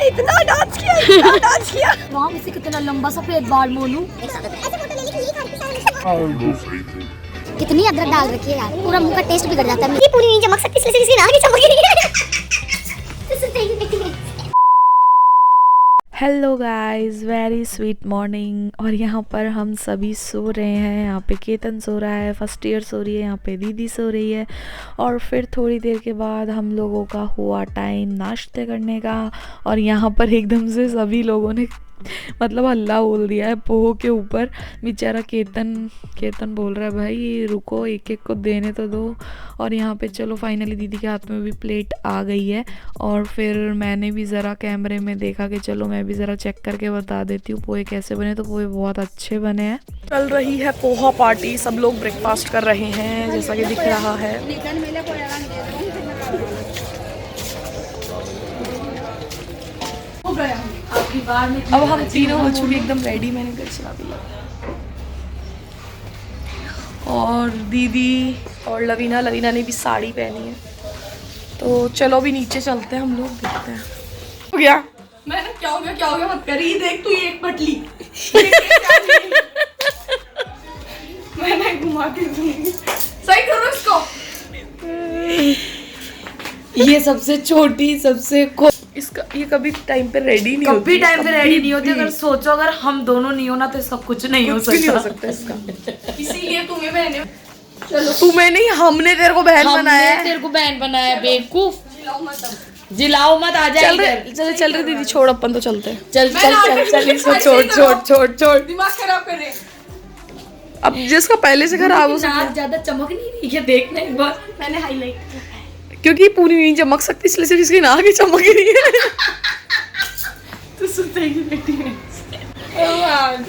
इतना डांस किया, इतना डांस किया। वहाँ मुझसे कितना लंबा सफेद बाल मोनू। कितनी अदरक डाल रखी है यार, पूरा मुंह का टेस्ट बिगड़ जाता है। ये पूरी नहीं चमक सकती इसलिए इसकी आगे चमक रही है। Hello guys, very sweet morning. और यहाँ पर हम सभी सो रहे हैं। यहाँ पे केतन सो रहा है, फर्स्ट ईयर सो रही है, यहाँ पे दीदी सो रही है। और फिर थोड़ी देर के बाद हम लोगों का हुआ टाइम नाश्ते करने का। और यहाँ पर एकदम से सभी लोगों ने मतलब हल्ला बोल दिया है पोहो के ऊपर। बेचारा केतन बोल रहा है भाई रुको, एक एक को देने तो दो। और यहाँ पे चलो फाइनली दीदी के हाथ में भी प्लेट आ गई है। और फिर मैंने भी ज़रा कैमरे में देखा कि चलो मैं भी ज़रा चेक करके बता देती हूँ पोहे कैसे बने। तो पोहे बहुत अच्छे बने हैं। चल रही है पोहा पार्टी, सब लोग ब्रेकफास्ट कर रहे हैं जैसा कि दिख रहा है। अब हम तीनों हो चुके एकदम रेडी, मैंने घर चला दिया। और दीदी और लवीना ने भी साड़ी पहनी है। तो चलो अभी नीचे चलते हैं, हम लोग देखते हैं। हो गया मैंने क्या हो गया मत करी। देख तू ये एक पटली मैंने घुमा के दूंगी, सही करो इसको। ये सबसे छोटी सबसे इसका ये कभी टाइम पे रेडी नहीं होती, कभी टाइम पे रेडी नहीं होती। अगर सोचो अगर हम दोनों नहीं हो ना तो इसका कुछ नहीं हो सकता इसका। इसीलिए तुम्हें बहन, चलो तुम्हें नहीं हमने तेरे को बहन बनाया है। तेरे को बहन बनाया बेवकूफ। जिलाओ मत, आ जाए चल रही दीदी, छोड़ अपन तो चलते हैं। चल इसको छोड़ दिमाग खराब कर रहे। अब जिसका पहले से खराब हो सकता है। ज्यादा चमक नहीं रही है, देखना एक बार। मैंने हाईलाइट क्योंकि पूरी नहीं चमक सकती इसलिए सिर्फ इसकी नाक ही चमक रही है। तो सुतेगी बेटी में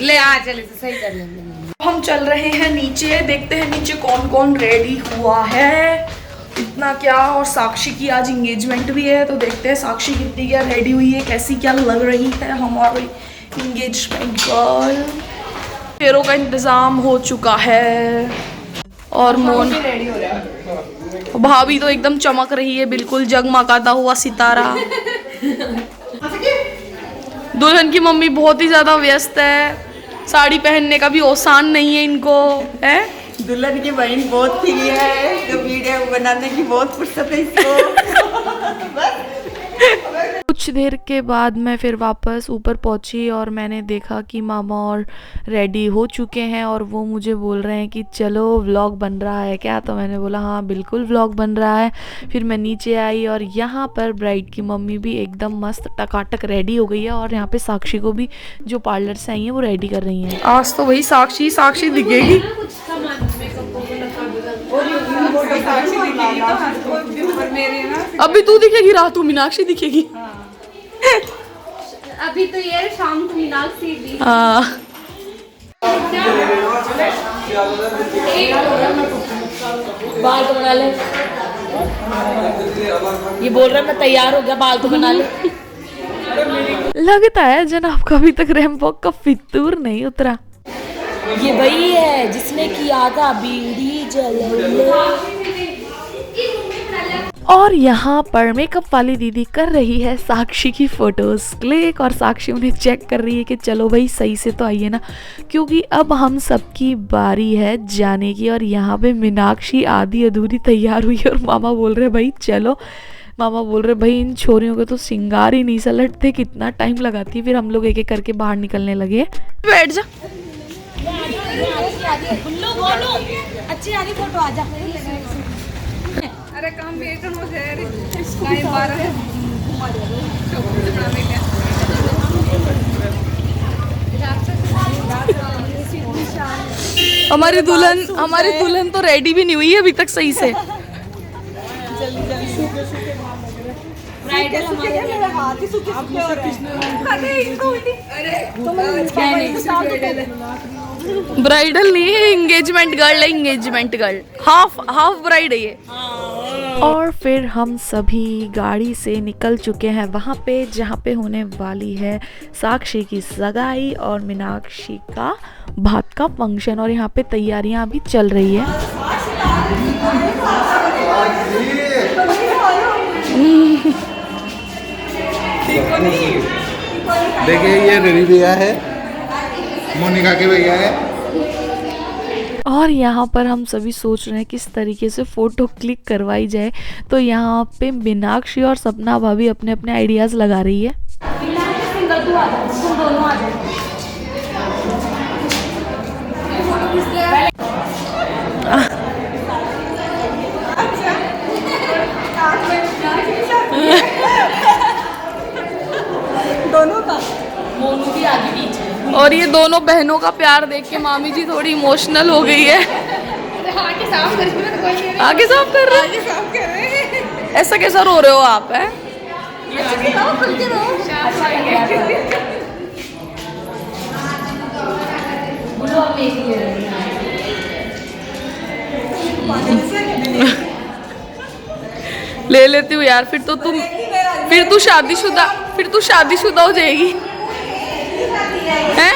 ले आ, चले तो सही कर लेंगे। हम चल रहे हैं नीचे, देखते हैं नीचे कौन कौन रेडी हुआ है। इतना क्या, और साक्षी की आज इंगेजमेंट भी है तो देखते हैं साक्षी कितनी क्या रेडी हुई है, कैसी क्या लग रही है हमारी इंगेजमेंट गर्ल। फेरों का इंतजाम हो चुका है और मोन रेडी हो रहा है। भाभी तो एकदम चमक रही है, बिल्कुल जगमगाता हुआ सितारा। दुल्हन की मम्मी बहुत ही ज्यादा व्यस्त है, साड़ी पहनने का भी औसान नहीं है इनको है। दुल्हन की बहन बहुत फ्री है, तो वीडियो बनाने की बहुत फुर्सत है इसको। कुछ देर के बाद मैं फिर वापस ऊपर पहुंची और मैंने देखा कि मामा और रेडी हो चुके हैं और वो मुझे बोल रहे हैं कि चलो व्लॉग बन रहा है क्या। तो मैंने बोला हाँ बिल्कुल व्लॉग बन रहा है। फिर मैं नीचे आई और यहाँ पर ब्राइड की मम्मी भी एकदम मस्त टकाटक रेडी हो गई है। और यहाँ पे साक्षी को भी जो पार्लर से आई है वो रेडी कर रही हैं। आज तो वही साक्षी दिखेगी। अभी तू दिखेगी, रात को मीनाक्षी दिखेगी। अभी तो ये शाम को मीनाक्षी भी। हाँ बाल तो बना ले। ये बोल रहा है मैं तैयार हो गया, बाल तो बना ले। लगता है जनाब का अभी तक रैंप वॉक का फितूर नहीं उतरा। ये वही है जिसने किया था बीड़ी जल। और यहाँ पर मेकअप वाली दीदी कर रही है साक्षी की फोटोज क्लिक। और साक्षी उन्हें चेक कर रही है कि चलो भाई सही से तो आइए ना, क्योंकि अब हम सबकी बारी है जाने की। और यहाँ पे मीनाक्षी आधी अधूरी तैयार हुई और मामा बोल रहे भाई चलो। मामा बोल रहे भाई इन छोरियों के तो सिंगार ही नहीं सलटते, कितना टाइम लगाती है। फिर हम लोग एक एक करके बाहर निकलने लगे। बैठ जा। अच्छी आ रही फोटो, आ जा। अरे काम बेटन हो जाए टाइम 12 है। हमारी दुल्हन तो रेडी भी नहीं हुई है अभी तक सही से। ब्राइडल ब्राइडल नहीं है, एंगेजमेंट गर्ल है। एंगेजमेंट गर्ल हाफ ब्राइड है ये। और फिर हम सभी गाड़ी से निकल चुके हैं वहाँ पे जहाँ पे होने वाली है साक्षी की सगाई और मीनाक्षी का भात का फंक्शन। और यहाँ पे तैयारियाँ अभी चल रही है। देखिए ये रवि भैया है, मोनिका के भैया है। और यहाँ पर हम सभी सोच रहे हैं किस तरीके से फ़ोटो क्लिक करवाई जाए। तो यहाँ पे मीनाक्षी और सपना भाभी अपने अपने आइडियाज़ लगा रही है। और ये दोनों बहनों का प्यार देख के मामी जी थोड़ी इमोशनल हो गई है। आगे साफ कर रहे हैं। ऐसा कैसा रो रहे हो आप? है ले लेती हूँ यार, फिर तू शादीशुदा हो जाएगी। हैं?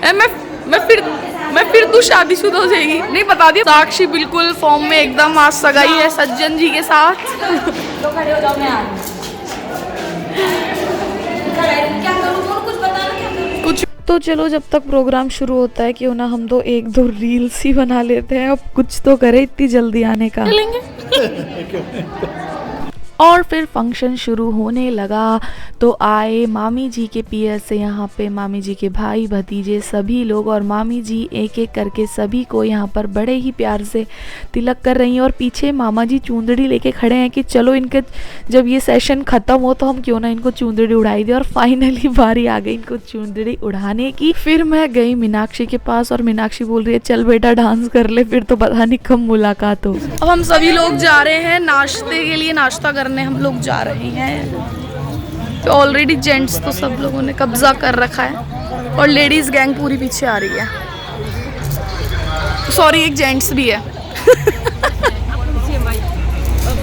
मैं फिर तू शादीशुदा हो जाएगी। नहीं बता दिया। साक्षी बिल्कुल फॉर्म में एकदम, आज सगाई है सज्जन जी के साथ। तो खड़े हो जाओ, मैं आ रही हूं। क्या करूं? कुछ बताना, क्या करूं? कुछ तो चलो, जब तक प्रोग्राम शुरू होता है क्यों ना हम तो 1-2 रील्स ही बना लेते हैं। अब कुछ तो करे इतनी जल्दी आने का। और फिर फंक्शन शुरू होने लगा तो आए मामी जी के पियर से यहाँ पे मामी जी के भाई भतीजे सभी लोग, और मामी जी एक एक करके सभी को यहाँ पर बड़े ही प्यार से तिलक कर रही हैं। और पीछे मामा जी चूंदड़ी लेके खड़े हैं कि चलो इनके जब ये सेशन ख़त्म हो तो हम क्यों ना इनको चूंदड़ी उड़ाई दे। और फाइनली बारी आ गई इनको चूंदड़ी उड़ाने की। फिर मैं गई मीनाक्षी के पास और मीनाक्षी बोल रही है चल बेटा डांस कर ले, फिर तो पता नहीं कब मुलाकात हो। अब हम सभी लोग जा रहे हैं नाश्ते के लिए, नाश्ता करने हम लोग जा रहे हैं। तो ऑलरेडी जेंट्स तो सब लोगों ने कब्जा कर रखा है और लेडीज गैंग पूरी पीछे आ रही है। सॉरी, एक जेंट्स भी है।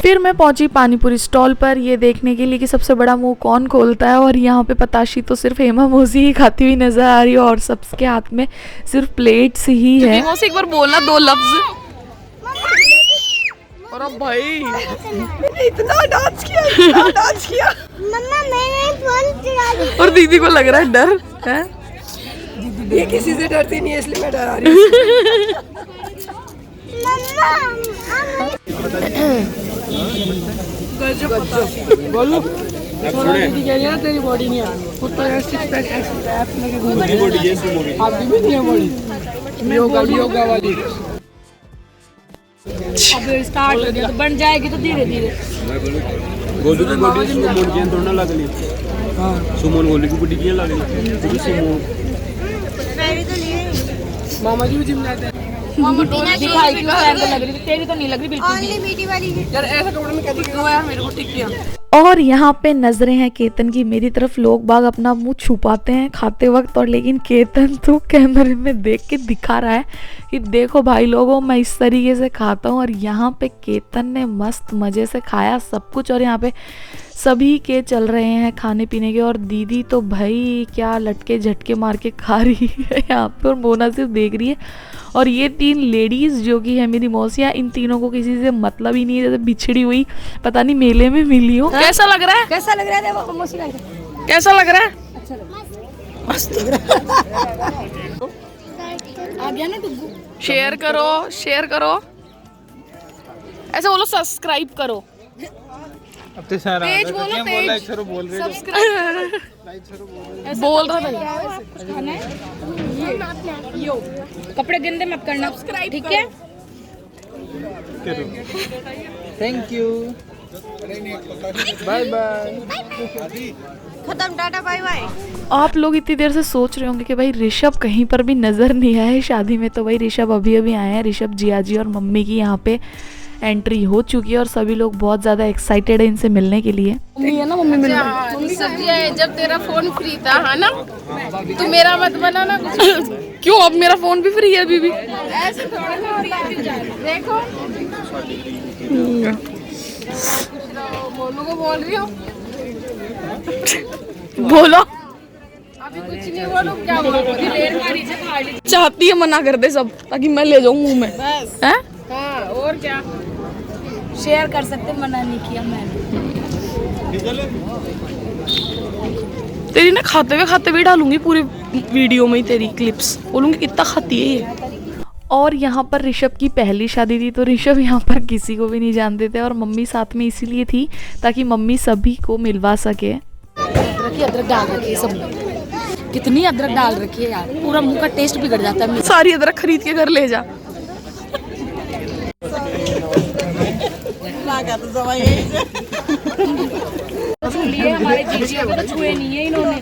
फिर मैं पहुंची पानीपुरी स्टॉल पर ये देखने के लिए कि सबसे बड़ा मुंह कौन खोलता है। और यहाँ पे पताशी तो सिर्फ हेमा मौसी ही खाती हुई नजर आ रही है और सबके हाथ में सिर्फ प्लेट्स ही है। हेमा से एक बार बोलना 2 लफ्ज। और अब भाई इतना डांस किया मम्मा मैंने फोन चुरा लिया। और दीदी को लग रहा है डर है। ये किसी से डरती नहीं है, इसलिए मैं डरा रही हूँ। बोलो तेरी बॉडी नहीं है, योगा वाली अब स्टार्ट हो गया तो बन जाएगी तो धीरे धीरे। गोलू की बॉडी सुमन की थोड़ा लग रही। हां सुमन गोलू की बॉडी की लग रही। सुमन मामा जी भी जिम जाते हैं। मामा दिखाई क्यों एंगल लग रही थी, तेरी तो नहीं लग रही बिल्कुल भी। मीठी वाली यार ऐसा कपड़े में कैसे क्यों यार, मेरे को ठीक किया। और यहाँ पे नजरें हैं केतन की मेरी तरफ। लोग बाग अपना मुंह छुपाते हैं खाते वक्त, और लेकिन केतन तो कैमरे में देख के दिखा रहा है कि देखो भाई लोगों मैं इस तरीके से खाता हूँ। और यहाँ पे केतन ने मस्त मज़े से खाया सब कुछ। और यहाँ पे सभी के चल रहे हैं खाने पीने के। और दीदी तो भाई क्या लटके झटके मार के खा रही है यहाँ पे, और मोना सिर्फ देख रही है। और ये 3 लेडीज़ जो कि है मेरी मौसियाँ, इन तीनों को किसी से मतलब ही नहीं है, जैसे बिछड़ी हुई पता नहीं मेले में मिली हो। कैसा लग रहा है? कैसा लग रहा है? देखो मौसी का कैसा लग रहा है? अच्छा मस्त लग रहा है। आ गया ना डुग्गू। शेयर करो। ऐसे बोलो सब्सक्राइब करो। अब तो सारा पेज बोलो, पेज लाइक करो बोल रहे हो। बोल रहा था यो कपड़े गंदे मत करना, ठीक है? थैंक यू, बाय बाय, खत्म, टाटा बाय बाय। आप लोग इतनी देर से सोच रहे होंगे कि भाई ऋषभ कहीं पर भी नज़र नहीं आया है शादी में। तो भाई ऋषभ अभी आए हैं। ऋषभ जिया जी और मम्मी की यहाँ पे एंट्री हो चुकी है और सभी लोग बहुत ज़्यादा एक्साइटेड है इनसे मिलने के लिए। मम्मी है ना, मम्मी मिलने। सब्जियां है, जब तेरा फोन फ्री था है ना, तो मेरा मत बनाना। क्यों? अब मेरा फोन भी फ्री है अभी भी। ऐसे थोड़ा ना होता है। देखो मोनू को बोल रही हूँ, बोलो। अभी कुछ नहीं बोलो, क्या बोलो? लेट मारी से खा ली। चाहती है मना कर दे सब, ताकि मैं ले जाऊं मुंह में। बस हैं? हाँ, और क्या शेयर कर सकते, मना नहीं किया मैंने। तेरी ना खाते हुए डालूंगी पूरे वीडियो में ही तेरी क्लिप्स, बोलूंगी कितना खाती है ये। और यहाँ पर ऋषभ की पहली शादी थी, तो ऋषभ यहाँ पर किसी को भी नहीं जानते थे और मम्मी साथ में इसीलिए थी ताकि मम्मी सभी को मिलवा सके। अदरक डाल रखी है सब, कितनी अदरक डाल रखी है यार, पूरा मुंह का टेस्ट बिगड़ जाता है। सारी अदरक खरीद के घर ले जा। लिए हमारे जीजी को तो छुए नहीं है इन्होंने।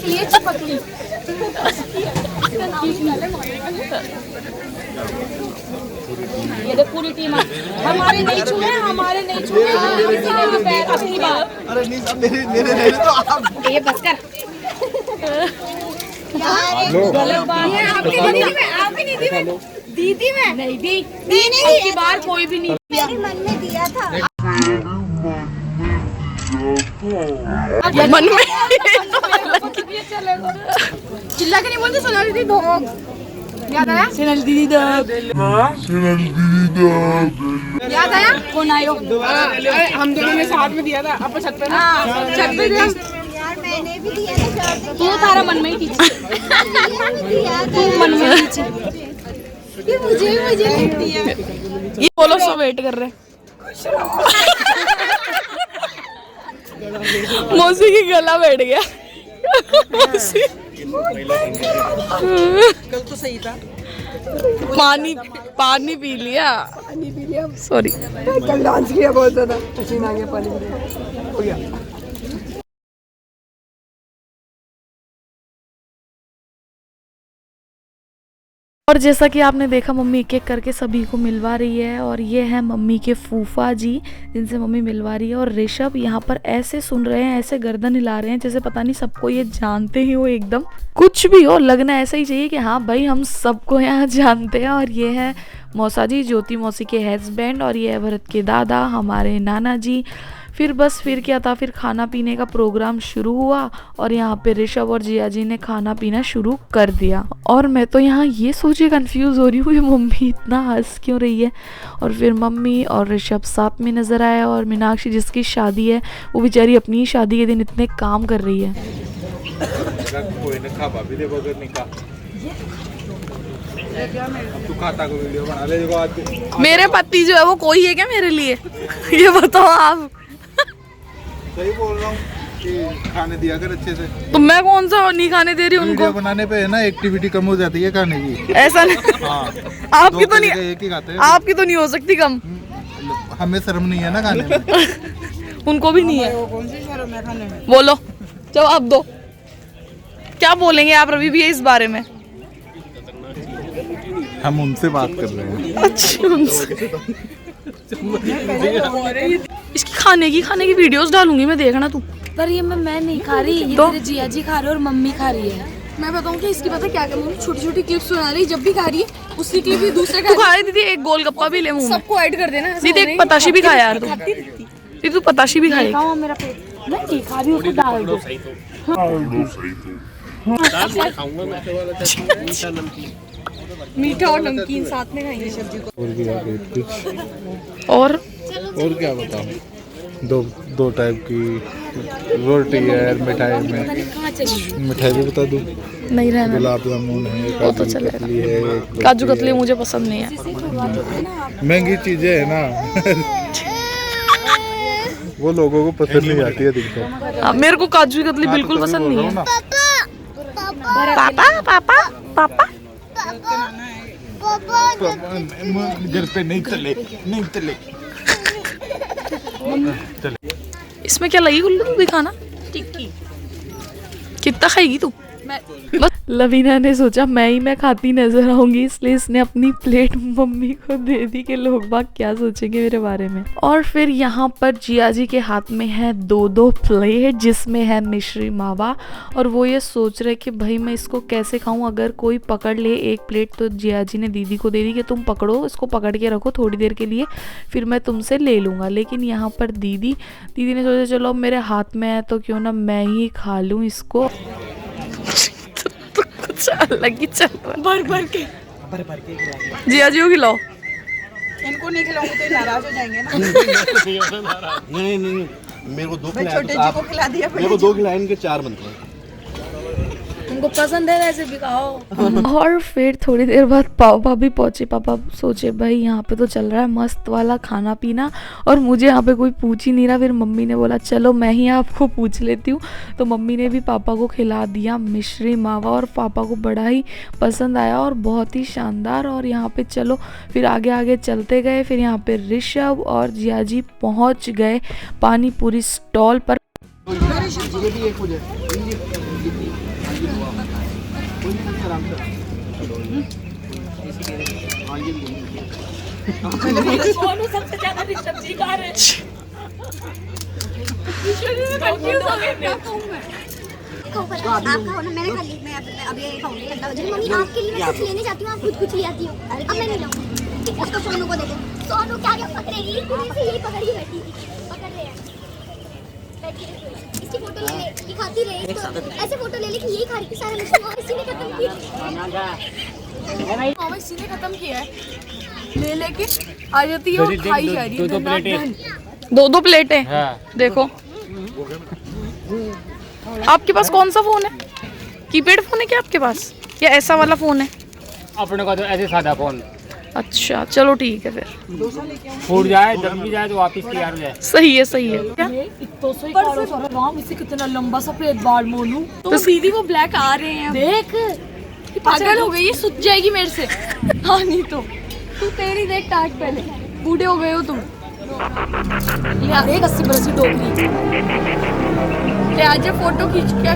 ये चिपकली ये देख पूरी टीम हमारे नहीं छुए, अपनी बात। अरे नहीं मेरे तो आप ये बस कर गलत बात है। आपकी नहीं दी मैं दीदी में नहीं दी नहीं बार कोई भी नहीं मेरे मन में दिया था। मन में चिल्ला के नहीं बोलते, सोनाली दीदी भोग याद आया? सोनाली दीदी याद आया? कौन आयो? हम दोनों ने साथ में दिया था अपन छत पे ना, छत पे दिया यार मैंने भी दिया था। तू तारा मन में ही थी, तू मन में ही थी। ये मुझे नहीं दिया। ये बोलो सब वेट कर रहे। मौसी की गला बैठ गया। कल तो सही था। पानी पी लिया। सॉरी, कल डांस किया बहुत ज्यादा, पसीना आ गया, पानी हो गया। और जैसा कि आपने देखा मम्मी एक एक करके सभी को मिलवा रही है और ये है मम्मी के फूफा जी जिनसे मम्मी मिलवा रही है। और ऋषभ यहाँ पर ऐसे सुन रहे हैं, ऐसे गर्दन हिला रहे हैं जैसे पता नहीं सबको ये जानते ही हो, एकदम कुछ भी हो लगना ऐसा ही चाहिए कि हाँ भाई हम सबको यहाँ जानते हैं। और ये है मौसा जी, ज्योति मौसी के हस्बैंड, और ये है भरत के दादा, हमारे नाना जी। फिर क्या था, फिर खाना पीने का प्रोग्राम शुरू हुआ और यहाँ पे ऋषभ और जिया जी ने खाना पीना शुरू कर दिया। और मैं तो यहाँ ये सोचे कंफ्यूज हो रही हूँ मम्मी इतना हंस क्यों रही है। और फिर मम्मी और ऋषभ साथ में नज़र आया और मीनाक्षी जिसकी शादी है वो बेचारी अपनी शादी के दिन इतने काम कर रही है। कोई ने खा भी दे बगर नहीं खा। तू खाता को वीडियो बना ले जो आज। मेरे पति जो है वो कोई है क्या मेरे लिए? ये बताओ आप। सही बोल रहा हूँ कि खाने दिया कर अच्छे से। तो मैं कौन सा नहीं खाने दे रही हूँ उनको? बनाने पे है ना एक्टिविटी कम हो जाती है खाने की। ऐसा नहीं। हाँ, आपकी तो नहीं, एक ही खाते हैं। आपकी तो नहीं हो सकती कम। हमें शर्म नहीं है ना खाने में। उनको भी नहीं है। कौन सी शर्म है खाने में? बोलो, जवाब दो, क्या बोलेंगे आप रवि भैया इस बारे में? हम उनसे बात कर रहे हैं। अच्छा, उनसे। इसकी खाने की वीडियोस डालूंगी मैं, देखना तू। पर ये मैं नहीं खा रही, ये तो? मेरे जिया जी खा रहे और मम्मी खा रही है। मैं बताऊँ कि इसकी पता क्या करूँ, छोटी छोटी क्लिप्स बना रही, जब भी खा रही है उसी क्लिप भी दूसरे तू खा रही दीदी, एक गोलगप्पा भी ले मुंह में। सबको ऐड कर देना। दीदी एक पताशी भी खा यार तू। दीदी तू पताशी भी खाए। खाओ मेरा पेट, मैं नहीं खा रही हूँ, उसको डाल दो। मीठा और नमकीन साथ में खाएंगे। और क्या बताऊँ, दो टाइप की रोटी है मिठाई में। मिठाई भी बता दूँ? नहीं रहना, गुलाब जामुन है, वो तो काजू चलेगा। कतली है। काजू कतली मुझे पसंद नहीं है। महंगी चीजें है ना। वो लोगों को पसंद नहीं आती है दिखता। हाँ, मेरे को काजू की कतली बिल्कुल पसंद नहीं है। पापा घर पे नहीं चले। इसमें क्या लगी गुल्लू भी खाना? टिक्की। कितना खाएगी तू? बस लवीना ने सोचा मैं खाती नजर आऊंगी, इसलिए इसने अपनी प्लेट मम्मी को दे दी कि लोग बाग क्या सोचेंगे मेरे बारे में। और फिर यहाँ पर जिया जी के हाथ में है दो प्लेट जिसमें है मिश्री मावा, और वो ये सोच रहे कि भाई मैं इसको कैसे खाऊं, अगर कोई पकड़ ले एक प्लेट। तो जिया जी ने दीदी को दे दी कि तुम पकड़ो, इसको पकड़ के रखो थोड़ी देर के लिए, फिर मैं तुमसे ले लूँगा। लेकिन यहाँ पर दीदी ने सोचा चलो मेरे हाथ में है तो क्यों ना मैं ही खा लूँ इसको। कुछ अलग ही चल रहा है। भर के जिया जी को खिलाओ। इनको नहीं खिलाऊंगी तो नाराज हो जाएंगे ना। नहीं मेरे को 2 मैं खिलाए छोटे तो जी आप को खिला दिया, मेरे को 2 खिलाए, इनके 4 बनते हैं। उनको पसंद है वैसे भी खाओ। और फिर थोड़ी देर बाद पापा भाभी पहुँचे। पापा सोचे भाई यहाँ पे तो चल रहा है मस्त वाला खाना पीना और मुझे यहाँ पे कोई पूछ ही नहीं रहा। फिर मम्मी ने बोला चलो मैं ही आपको पूछ लेती हूँ, तो मम्मी ने भी पापा को खिला दिया मिश्री मावा और पापा को बड़ा ही पसंद आया और बहुत ही शानदार। और यहाँ पे चलो फिर आगे आगे चलते गए। फिर यहाँ पे ऋषभ और जिया जी पहुँच गए पानी पूरी स्टॉल पर। सबसे ज्यादा ऋषभ जी खा रहे हैं। आपका होना मैंने खा ली, मैं अब ये खाऊंगी ठंडा हो जाए। मम्मी आपके लिए मैं कुछ लेने जाती हूँ, आप खुद कुछ ले आती हो। अब मैं नहीं लाऊंगी। उसको सोनू को देखो, सोनू क्या क्या पकड़ेगी, पूरी से यही पकड़ी बैठी पकड़ रहे हैं। इसकी फोटो ले ले, ये खाती रहे, ऐसे फोटो ले ले कि यही खा रही थी सारा मिश्री और इसी ने खत्म किया। हाँ इसी ने खत्म किया है, ले लेके आ जाती है और खाई जा रही है। 2 प्लेटें देखो। आपके पास कौन सा फोन है? कीपैड फोन है क्या आपके पास या ऐसा वाला फोन है? अपने का तो ऐसे सादा फोन। अच्छा चलो ठीक है फिर। फूट जाए जब भी जाए तो वापस तैयार हो जाए। सही है सही है। क्या कितना लंबा सफेद बाल मोनू, तो सीधी वो ब्लैक आ रहे हैं। देख पागल हो गई, ये सुत जाएगी मेरे से। हाँ नहीं तो तू तेरी देख टाट, पहले बूढ़े हो गए हो तुम। ले आ एक 80 बरस की टोकरी, ले आ जा फोटो खींच। क्या